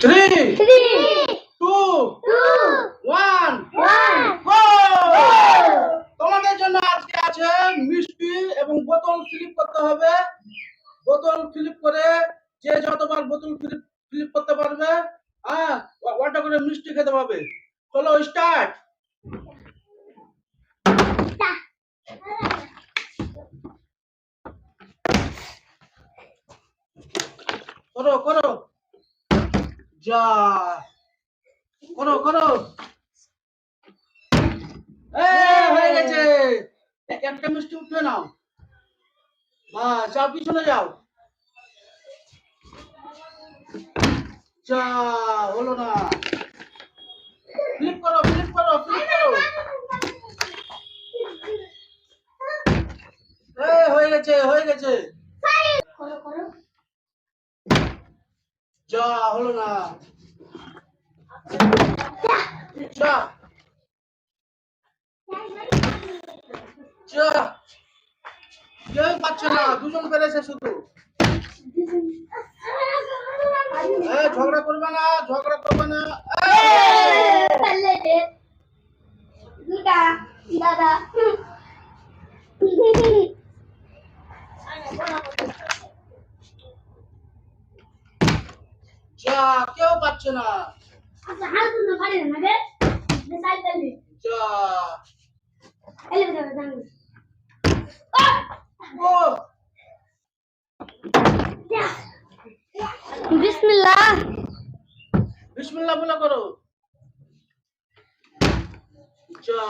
3, 2, 1, go! তোমাদের জন্য আজকে আছে মিষ্টি এবং বোতল ফ্লিপ করতে হবে। বোতল ফ্লিপ করে যে যতবার বোতল ফ্লিপ করতে পারবে ওটা করে মিষ্টি খেতে পাবে। চলো স্টার্ট। করো করো যা করো হয়ে গেছে। একটা মিষ্টি উঠবে নাও। যাও পিছনে যাও। যা হলো না। ফ্লিপ করো হয়ে গেছে যা হলো না। যা যা কেউ পাচ্ছে না, দুজন পেরেছে শুধু। ঝগড়া করবে না দাদা যা কেউ পাচ্ছে না। যা বিসমিল্লাহ বলে করো। যা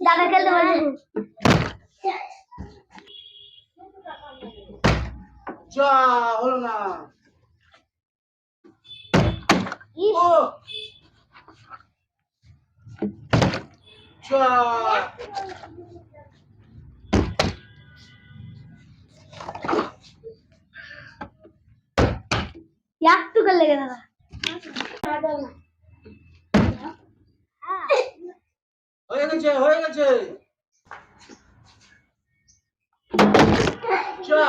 দাদা খেলতে পারে। যা হলো না। যা একটু করে লেগে দাদা হয়ে গেছে যা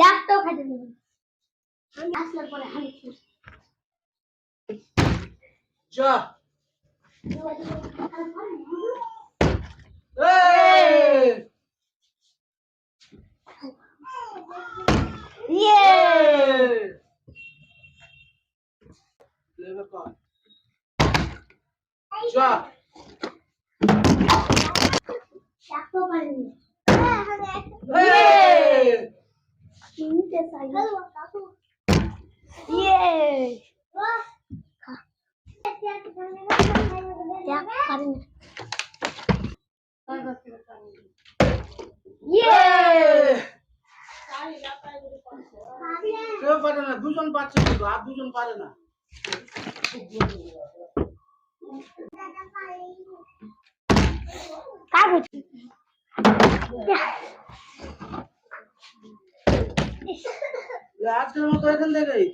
একটাও খাইতে দেবেন। আমি আসলার পরে হানি যা যা একটাও পারিনি। কিনতে চাই কেউ পারে না, দুজন পাচ্ছে কিন্তু আর দুজন পারে না। আজকের মতো এখান থেকেই